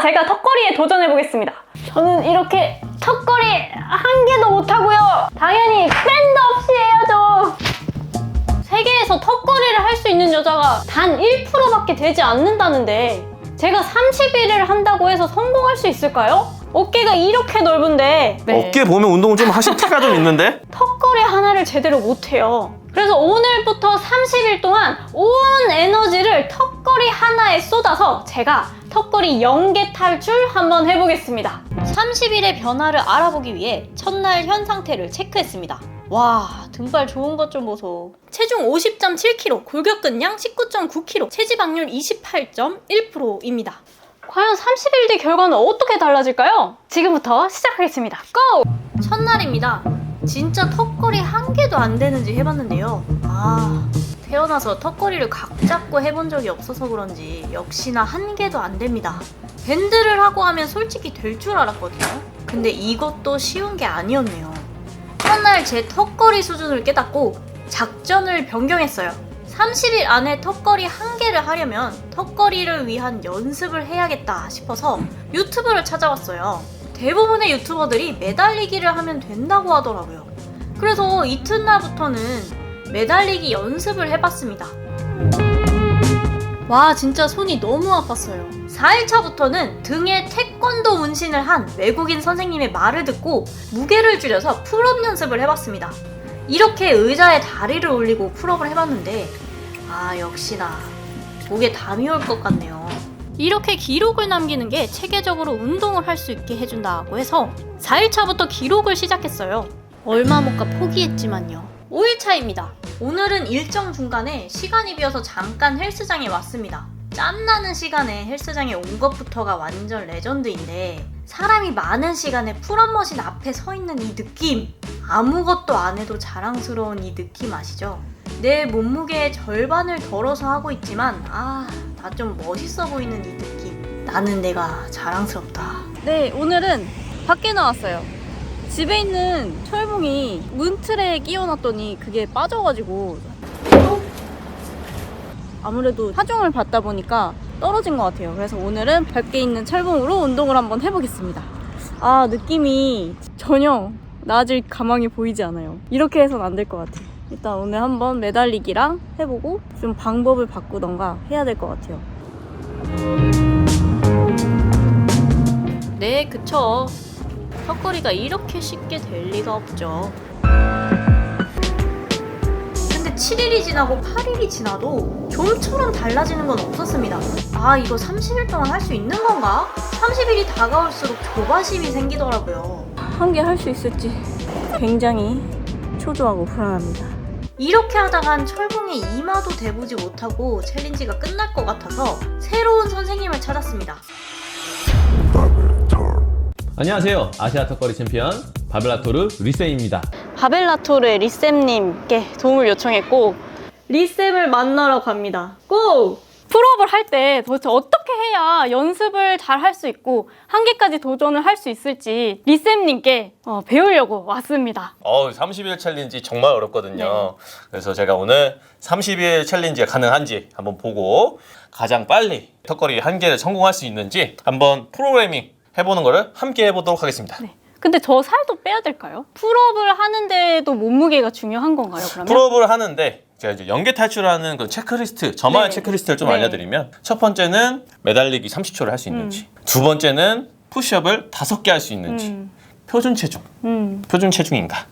제가 턱걸이에 도전해보겠습니다. 저는 이렇게 턱걸이 한 개도 못하고요. 당연히 밴드 없이 해야죠. 세계에서 턱걸이를 할 수 있는 여자가 단 1%밖에 되지 않는다는데 제가 30일을 한다고 해서 성공할 수 있을까요? 어깨가 이렇게 넓은데 어깨 보면 운동을 좀 하신 티가 좀 있는데? 턱걸이 하나를 제대로 못해요. 그래서 오늘부터 30일 동안 온 에너지를 턱걸이 하나에 쏟아서 제가 턱걸이 연계 탈출 한번 해보겠습니다. 30일의 변화를 알아보기 위해 첫날 현 상태를 체크했습니다. 와, 등발 좋은 것 좀 보소. 체중 50.7kg, 골격근량 19.9kg, 체지방률 28.1%입니다. 과연 30일 뒤 결과는 어떻게 달라질까요? 지금부터 시작하겠습니다. 고! 첫날입니다. 진짜 턱걸이 한 개도 안 되는지 해봤는데요. 태어나서 턱걸이를 각 잡고 해본 적이 없어서 그런지 역시나 한 개도 안 됩니다. 밴드를 하고 하면 솔직히 될 줄 알았거든요. 근데 이것도 쉬운 게 아니었네요. 첫날 제 턱걸이 수준을 깨닫고 작전을 변경했어요. 30일 안에 턱걸이 한 개를 하려면 턱걸이를 위한 연습을 해야겠다 싶어서 유튜브를 찾아왔어요. 대부분의 유튜버들이 매달리기를 하면 된다고 하더라고요. 그래서 이튿날부터는 매달리기 연습을 해봤습니다. 와, 진짜 손이 너무 아팠어요. 4일차부터는 등에 태권도 문신을 한 외국인 선생님의 말을 듣고 무게를 줄여서 풀업 연습을 해봤습니다. 이렇게 의자에 다리를 올리고 풀업을 해봤는데 역시나 목에 담이 올 것 같네요. 이렇게 기록을 남기는 게 체계적으로 운동을 할 수 있게 해준다고 해서 4일차부터 기록을 시작했어요. 얼마 못 가 포기했지만요. 5일차입니다. 오늘은 일정 중간에 시간이 비어서 잠깐 헬스장에 왔습니다. 짬나는 시간에 헬스장에 온 것부터가 완전 레전드인데 사람이 많은 시간에 풀업 머신 앞에 서 있는 이 느낌, 아무것도 안 해도 자랑스러운 이 느낌 아시죠? 내 몸무게의 절반을 덜어서 하고 있지만 나 좀 멋있어 보이는 이 느낌, 나는 내가 자랑스럽다. 네, 오늘은 밖에 나왔어요. 집에 있는 철봉이 문틀에 끼워놨더니 그게 빠져가지고 아무래도 하중을 받다 보니까 떨어진 것 같아요. 그래서 오늘은 밖에 있는 철봉으로 운동을 한번 해보겠습니다. 느낌이 전혀 나아질 가망이 보이지 않아요. 이렇게 해선 안 될 것 같아요. 일단 오늘 한번 매달리기랑 해보고 좀 방법을 바꾸던가 해야 될 것 같아요. 네, 그쵸. 턱걸이가 이렇게 쉽게 될 리가 없죠. 근데 7일이 지나고 8일이 지나도 좀처럼 달라지는 건 없었습니다. 이거 30일 동안 할 수 있는 건가? 30일이 다가올수록 조바심이 생기더라고요. 한 개 할 수 있을지 굉장히 초조하고 불안합니다. 이렇게 하다간 철봉에 이마도 대보지 못하고 챌린지가 끝날 것 같아서 새로운 선생님을 찾았습니다. 안녕하세요. 아시아 턱걸이 챔피언 바벨라토르 리쌤입니다. 바벨라토르의 리쌤님께 도움을 요청했고 리쌤을 만나러 갑니다. 고! 풀업을 할 때 도대체 어떻게 해야 연습을 잘 할 수 있고 한계까지 도전을 할 수 있을지 리쌤님께 배우려고 왔습니다. 30일 챌린지 정말 어렵거든요. 그래서 제가 오늘 30일 챌린지가 가능한지 한번 보고 가장 빨리 턱걸이 한 개를 성공할 수 있는지 한번 프로그래밍 해보는 거를 함께 해보도록 하겠습니다. 네. 근데 저 살도 빼야 될까요? 풀업을 하는데도 몸무게가 중요한 건가요, 그러면? 풀업을 하는데 제가 이제 연계 탈출하는 그 체크리스트, 저만의 체크리스트를 좀 알려드리면 첫 번째는 매달리기 30초를 할 수 있는지, 두 번째는 푸시업을 5개 할 수 있는지, 표준 체중, 표준 체중인가?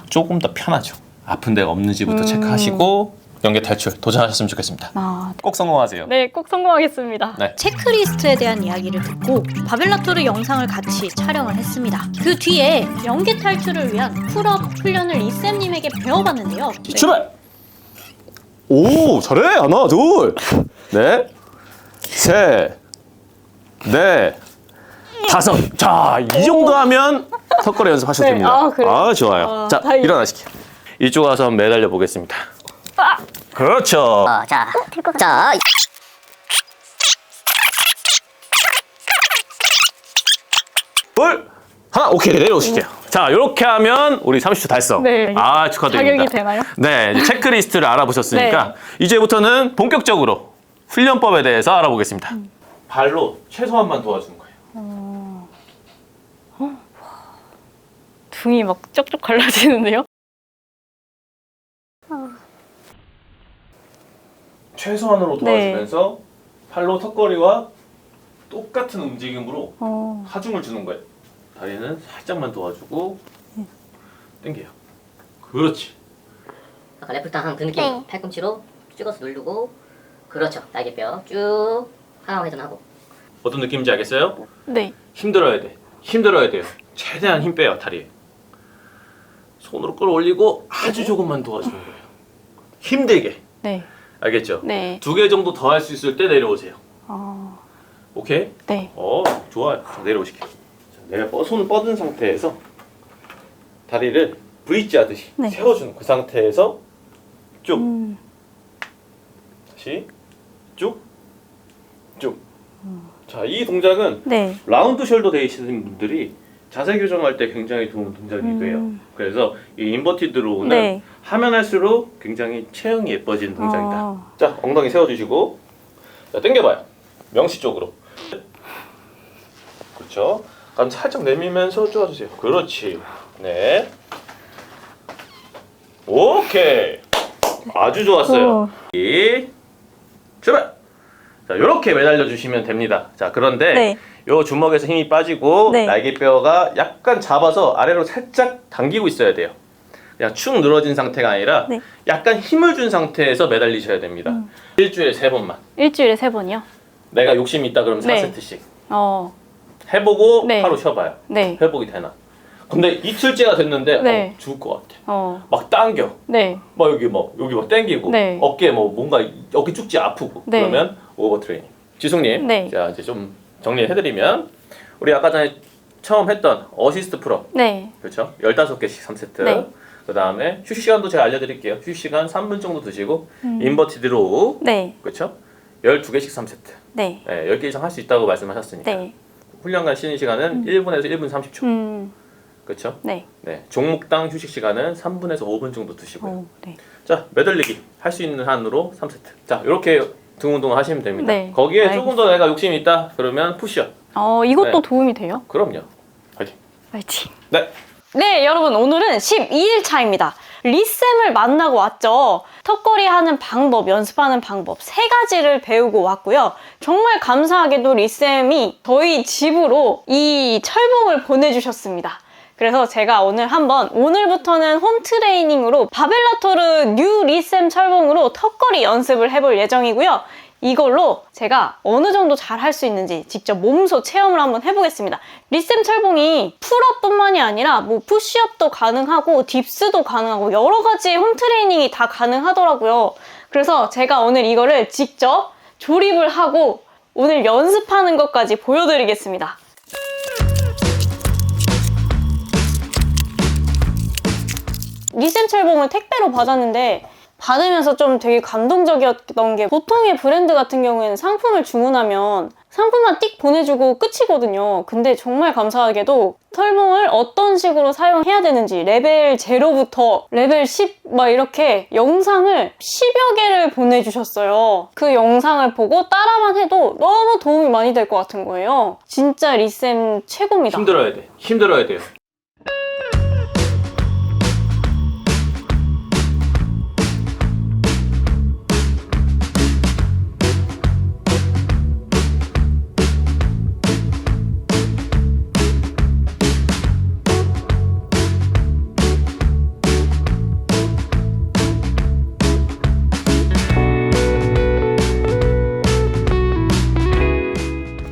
조금 더 편하죠. 아픈 데가 없는지부터 체크하시고 연계 탈출 도전하셨으면 좋겠습니다. 꼭 성공하세요. 네, 꼭 성공하겠습니다. 네. 체크리스트에 대한 이야기를 듣고 바벨라토르 영상을 같이 촬영을 했습니다. 그 뒤에 연계 탈출을 위한 풀업 훈련을 리쌤님에게 배워봤는데요. 출발! 오, 잘해! 하나, 둘, 넷, 셋, 넷, 다섯. 자, 이 정도 하면 턱걸이 연습하셔도 됩니다. 그래요? 좋아요. 자, 다행이다. 일어나시게요. 이쪽 와서 한번 매달려 보겠습니다. 그렇죠. 자. 둘, 하나, 오케이, 내려오실게요. 자, 이렇게 하면 우리 30초 달성. 네. 축하드립니다. 자격이 되나요? 네, 이제 체크리스트를 알아보셨으니까 이제부터는 본격적으로 훈련법에 대해서 알아보겠습니다. 발로 최소한만 도와주는 거예요. 등이 막 쩍쩍 갈라지는데요? 최소한으로 도와주면서 팔로 턱걸이와 똑같은 움직임으로 하중을 주는 거예요. 다리는 살짝만 도와주고 당겨요. 그렇지. 아까 레프트한 그 느낌. 팔꿈치로 찍어서 누르고 그렇죠. 날개뼈 쭉 하강 회전하고. 어떤 느낌인지 알겠어요? 네. 힘들어야 돼. 힘들어야 돼요. 최대한 힘 빼요, 다리에. 손으로 끌어올리고 아주 조금만 도와주는 거예요. 힘들게. 네. 알겠죠? 네. 2개 정도 더 할 수 있을 때 내려오세요. 오케이? 네. 좋아요. 자, 내려오실게요. 자, 내가 손을 뻗은 상태에서 다리를 V자 하듯이 네. 세워주는 그 상태에서 쭉. 다시 쭉. 쭉. 자, 이 동작은 네. 라운드 숄더 되시는 분들이 자세 교정할 때 굉장히 좋은 동작이기도 해요. 그래서 이 인버티드 로우는 네. 하면 할수록 굉장히 체형이 예뻐지는 동작이다. 자, 엉덩이 세워주시고 자, 당겨봐요. 명시 쪽으로. 그렇죠. 그럼 살짝 내밀면서 쪼아주세요. 그렇지. 네. 오케이. 아주 좋았어요. 출발. 자, 이렇게 매달려 주시면 됩니다. 자, 그런데 네. 요 주먹에서 힘이 빠지고 네. 날개뼈가 약간 잡아서 아래로 살짝 당기고 있어야 돼요. 그냥 축 늘어진 상태가 아니라 네. 약간 힘을 준 상태에서 매달리셔야 됩니다. 일주일에 3번만. 일주일에 3번이요? 내가 욕심이 있다 그러면 네. 4세트씩 해보고 네. 하루 쉬어봐요. 네. 회복이 되나. 근데 이틀째가 됐는데 네. 죽을 것 같아. 어. 막 당겨. 네. 막 여기 막 당기고 네. 어깨 뭐 뭔가 어깨 쭉지 아프고 네. 그러면 오버 트레이닝. 지숙님, 네. 자 이제 좀 정리해드리면 우리 아까 전에 처음 했던 어시스트 풀업, 네. 그렇죠? 15개씩 3세트. 네. 그 다음에 휴식 시간도 제가 알려드릴게요. 휴식 시간 3분 정도 드시고 인버티드 로우, 네. 그렇죠? 12개씩 3세트. 네. 네, 10개 이상 할 수 있다고 말씀하셨으니까. 네. 훈련간 쉬는 시간은 1분에서 1분 30초. 그렇죠? 네. 네, 종목당 휴식 시간은 3분에서 5분 정도 두시고요. 네. 자, 매달리기 할 수 있는 한으로 3세트. 자, 이렇게 등 운동을 하시면 됩니다. 네, 거기에 알겠습니다. 조금 더 내가 욕심이 있다 그러면 푸시업. 이것도 네. 도움이 돼요? 그럼요. 화이팅. 파이팅. 네. 네, 여러분 오늘은 12일 차입니다. 리쌤을 만나고 왔죠. 턱걸이 하는 방법, 연습하는 방법 3가지를 배우고 왔고요. 정말 감사하게도 리쌤이 저희 집으로 이 철봉을 보내주셨습니다. 그래서 제가 오늘부터는 홈 트레이닝으로 바벨라토르 뉴 리쌤 철봉으로 턱걸이 연습을 해볼 예정이고요. 이걸로 제가 어느 정도 잘 할 수 있는지 직접 몸소 체험을 한번 해보겠습니다. 리쌤 철봉이 풀업뿐만이 아니라 뭐 푸시업도 가능하고 딥스도 가능하고 여러 가지 홈 트레이닝이 다 가능하더라고요. 그래서 제가 오늘 이거를 직접 조립을 하고 오늘 연습하는 것까지 보여드리겠습니다. 리쌤 철봉을 택배로 받았는데 받으면서 좀 되게 감동적이었던 게 보통의 브랜드 같은 경우에는 상품을 주문하면 상품만 띡 보내주고 끝이거든요. 근데 정말 감사하게도 철봉을 어떤 식으로 사용해야 되는지 레벨 0부터 레벨 10 막 이렇게 영상을 10여 개를 보내주셨어요. 그 영상을 보고 따라만 해도 너무 도움이 많이 될 것 같은 거예요. 진짜 리쌤 최고입니다. 힘들어야 돼. 힘들어야 돼요.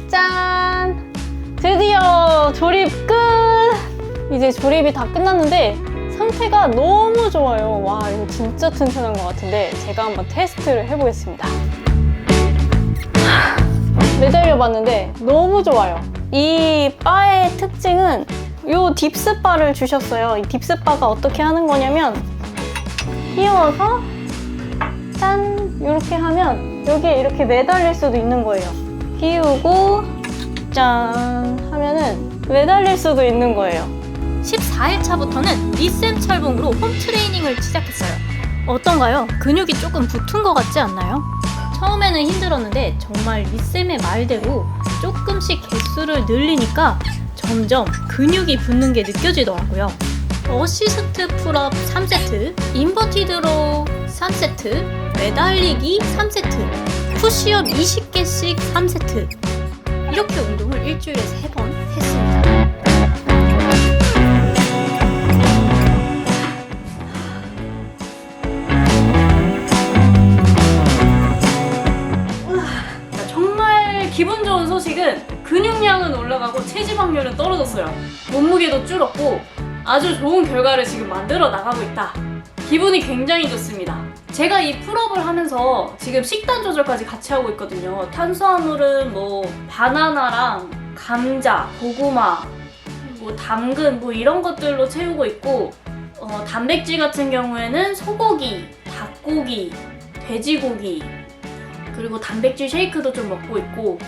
짠! 드디어 조립 끝! 이제 조립이 다 끝났는데 상태가 너무 좋아요. 와, 이거 진짜 튼튼한 것 같은데 제가 한번 테스트를 해보겠습니다. 매달려봤는데 너무 좋아요. 이 바의 특징은 이 딥스 바를 주셨어요. 이 딥스 바가 어떻게 하는 거냐면 끼워서 짠! 이렇게 하면 여기에 이렇게 매달릴 수도 있는 거예요. 끼우고 짠 하면은 매달릴 수도 있는 거예요. 14일 차부터는 리쌤 철봉으로 홈 트레이닝을 시작했어요. 어떤가요? 근육이 조금 붙은 것 같지 않나요? 처음에는 힘들었는데 정말 리쌤의 말대로 조금씩 개수를 늘리니까 점점 근육이 붙는 게 느껴지더라고요. 어시스트 풀업 3세트, 인버티드 로우 3세트, 매달리기 3세트, 푸시업 20개씩 3세트. 이렇게 운동을 일주일에 3번 했습니다. 정말 기분 좋은 소식은 근육량은 올라가고 체지방률은 떨어졌어요. 몸무게도 줄었고 아주 좋은 결과를 지금 만들어 나가고 있다. 기분이 굉장히 좋습니다. 제가 이 풀업을 하면서 지금 식단 조절까지 같이 하고 있거든요. 탄수화물은 뭐 바나나랑 감자, 고구마, 뭐 당근 뭐 이런 것들로 채우고 있고 단백질 같은 경우에는 소고기, 닭고기, 돼지고기 그리고 단백질 쉐이크도 좀 먹고 있고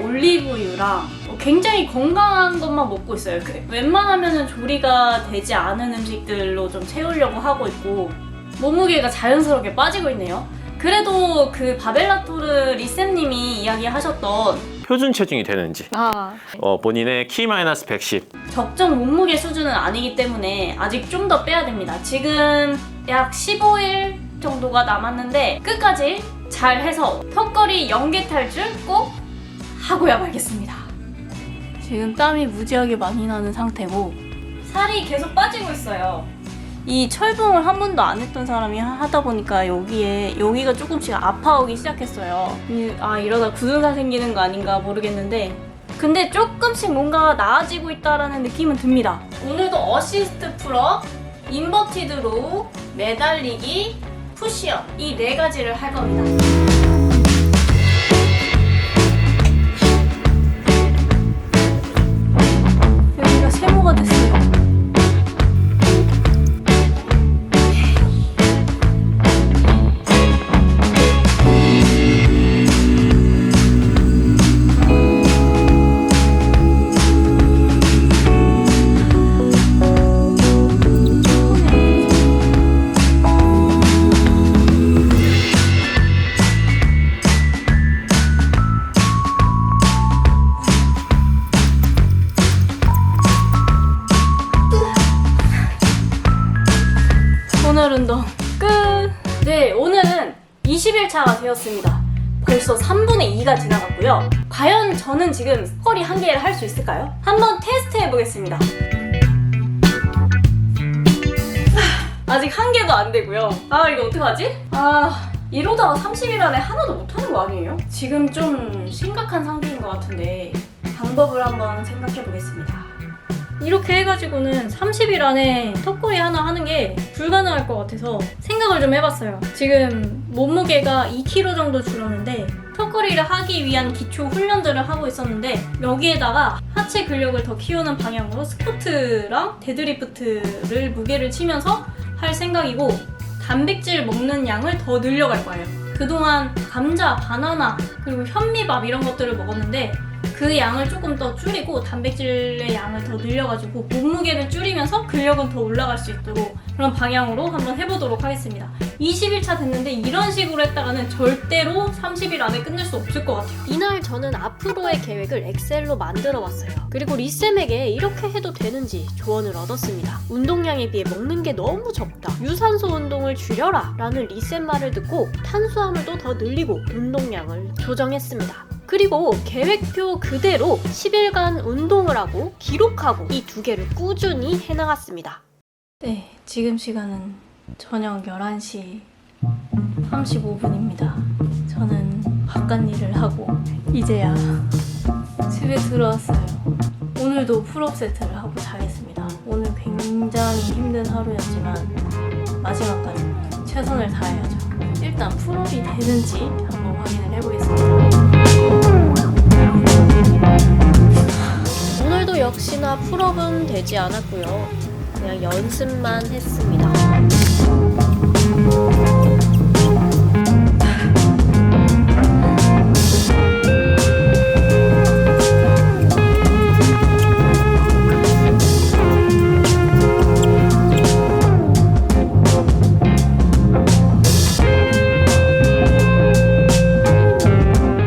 올리브유랑 굉장히 건강한 것만 먹고 있어요. 웬만하면 조리가 되지 않은 음식들로 좀 채우려고 하고 있고 몸무게가 자연스럽게 빠지고 있네요. 그래도 그 바벨라토르 리쌤님이 이야기하셨던 표준 체중이 되는지 본인의 키 마이너스 110 적정 몸무게 수준은 아니기 때문에 아직 좀 더 빼야 됩니다. 지금 약 15일 정도가 남았는데 끝까지 잘 해서 턱걸이 연계 탈출 꼭 하고야 말겠습니다. 지금 땀이 무지하게 많이 나는 상태고 살이 계속 빠지고 있어요. 이 철봉을 한 번도 안 했던 사람이 하다 보니까 여기가 조금씩 아파오기 시작했어요. 이러다 굳은 살 생기는 거 아닌가 모르겠는데 근데 조금씩 뭔가 나아지고 있다라는 느낌은 듭니다. 오늘도 어시스트 풀업, 인버티드 로우, 매달리기, 푸시업 이 4가지를 할 겁니다. 여기가 세모가 됐어요. 오늘 운동 끝! 네, 오늘은 20일차가 되었습니다. 벌써 3분의 2가 지나갔고요. 과연 저는 지금 턱걸이 1개를 할 수 있을까요? 한번 테스트 해보겠습니다. 아직 1개도 안 되고요. 이거 어떡하지? 이러다가 30일 안에 하나도 못하는 거 아니에요? 지금 좀 심각한 상태인 것 같은데 방법을 한번 생각해 보겠습니다. 이렇게 해가지고는 30일 안에 턱걸이 하나 하는 게 불가능할 것 같아서 생각을 좀 해봤어요. 지금 몸무게가 2kg 정도 줄었는데 턱걸이를 하기 위한 기초 훈련들을 하고 있었는데 여기에다가 하체 근력을 더 키우는 방향으로 스쿼트랑 데드리프트를 무게를 치면서 할 생각이고 단백질 먹는 양을 더 늘려갈 거예요. 그동안 감자, 바나나, 그리고 현미밥 이런 것들을 먹었는데 그 양을 조금 더 줄이고 단백질의 양을 더 늘려가지고 몸무게를 줄이면서 근력은 더 올라갈 수 있도록 그런 방향으로 한번 해보도록 하겠습니다. 20일차 됐는데 이런 식으로 했다가는 절대로 30일 안에 끝낼 수 없을 것 같아요. 이날 저는 앞으로의 계획을 엑셀로 만들어봤어요. 그리고 리쌤에게 이렇게 해도 되는지 조언을 얻었습니다. 운동량에 비해 먹는 게 너무 적다. 유산소 운동을 줄여라 라는 리쌤 말을 듣고 탄수화물도 더 늘리고 운동량을 조정했습니다. 그리고 계획표 그대로 10일간 운동을 하고 기록하고 이 2개를 꾸준히 해나갔습니다. 네, 지금 시간은 저녁 11시 35분입니다. 저는 바깥 일을 하고 이제야 집에 들어왔어요. 오늘도 풀업 세트를 하고 자겠습니다. 오늘 굉장히 힘든 하루였지만 마지막까지 최선을 다해야죠. 일단 풀업이 되는지 한번 확인을 해보겠습니다. 오늘도 역시나 풀업은 되지 않았고요. 그냥 연습만 했습니다.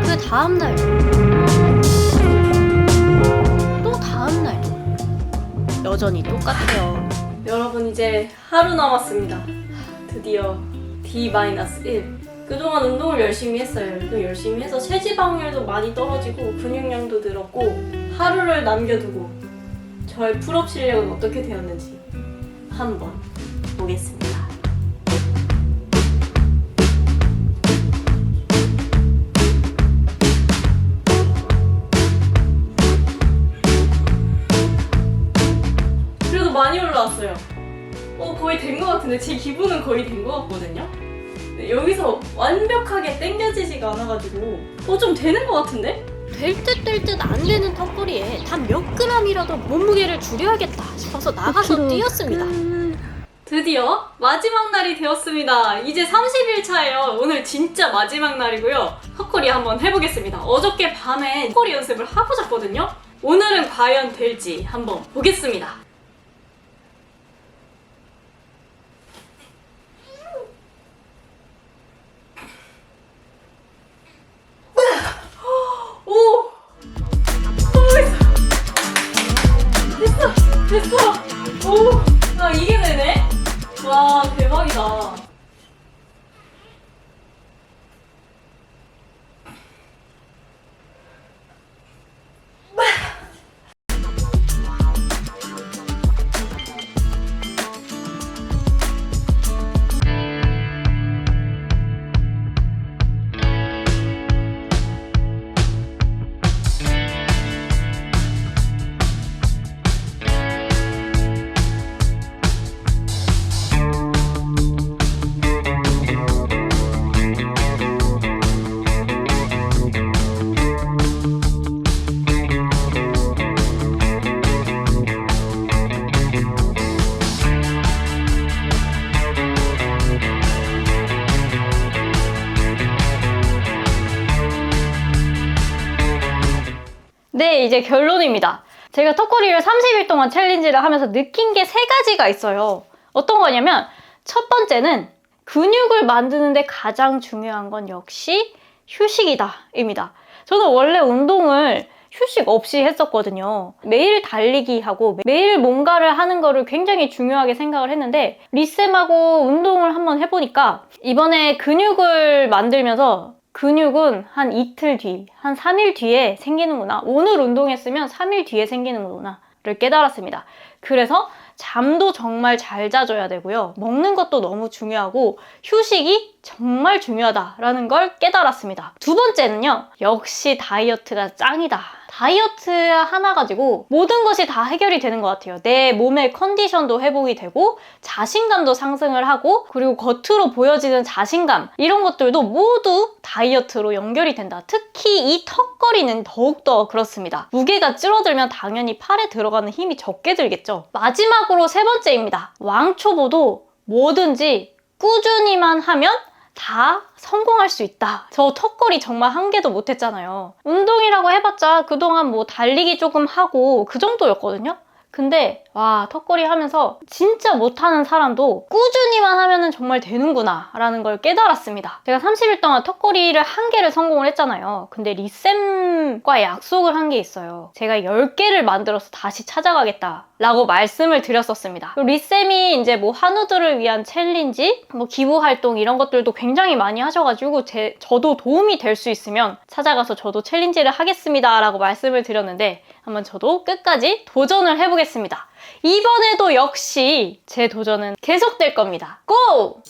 그 다음날 여전히 똑같아요. 여러분 이제 하루 남았습니다. 드디어 D-1. 그동안 운동을 열심히 했어요. 운동 열심히 해서 체지방률도 많이 떨어지고 근육량도 늘었고 하루를 남겨두고 저의 풀업 실력은 어떻게 되었는지 한번 보겠습니다. 그래도 많이 올라왔어요. 거의 된 것 같은데 제 기분은 거의 된 것 같거든요. 근데 여기서 완벽하게 당겨지지가 않아가지고 좀 되는 것 같은데? 될 듯 될 듯 안 되는 턱걸이에 단 몇 그램이라도 몸무게를 줄여야겠다 싶어서 나가서 뛰었습니다. 드디어 마지막 날이 되었습니다. 이제 30일 차예요. 오늘 진짜 마지막 날이고요. 턱걸이 한번 해보겠습니다. 어저께 밤에 턱걸이 연습을 하고 잤거든요. 오늘은 과연 될지 한번 보겠습니다. 오! 됐어! 오! 나 이게 되네? 와, 대박이다. 네, 이제 결론입니다. 제가 턱걸이를 30일 동안 챌린지를 하면서 느낀 게 3가지가 있어요. 어떤 거냐면 첫 번째는 근육을 만드는데 가장 중요한 건 역시 휴식이다 입니다. 저는 원래 운동을 휴식 없이 했었거든요. 매일 달리기 하고 매일 뭔가를 하는 거를 굉장히 중요하게 생각을 했는데 리쌤하고 운동을 한번 해보니까 이번에 근육을 만들면서 근육은 한 이틀 뒤, 한 3일 뒤에 생기는구나. 오늘 운동했으면 3일 뒤에 생기는구나를 깨달았습니다. 그래서 잠도 정말 잘 자줘야 되고요. 먹는 것도 너무 중요하고 휴식이 정말 중요하다라는 걸 깨달았습니다. 두 번째는요. 역시 다이어트가 짱이다. 다이어트 하나 가지고 모든 것이 다 해결이 되는 것 같아요. 내 몸의 컨디션도 회복이 되고 자신감도 상승을 하고 그리고 겉으로 보여지는 자신감 이런 것들도 모두 다이어트로 연결이 된다. 특히 이 턱걸이는 더욱더 그렇습니다. 무게가 줄어들면 당연히 팔에 들어가는 힘이 적게 들겠죠. 마지막으로 3번째입니다. 왕초보도 뭐든지 꾸준히만 하면 다 성공할 수 있다. 저 턱걸이 정말 한 개도 못했잖아요. 운동이라고 해봤자 그동안 뭐 달리기 조금 하고 그 정도였거든요. 근데 와, 턱걸이 하면서 진짜 못하는 사람도 꾸준히만 하면은 정말 되는구나 라는 걸 깨달았습니다. 제가 30일 동안 턱걸이를 1개를 성공을 했잖아요. 근데 리쌤과 약속을 한 게 있어요. 제가 10개를 만들어서 다시 찾아가겠다 라고 말씀을 드렸었습니다. 리쌤이 이제 뭐 한우들을 위한 챌린지, 뭐 기부 활동 이런 것들도 굉장히 많이 하셔가지고 저도 도움이 될 수 있으면 찾아가서 저도 챌린지를 하겠습니다 라고 말씀을 드렸는데 한번 저도 끝까지 도전을 해보겠습니다. 이번에도 역시 제 도전은 계속될 겁니다. 고!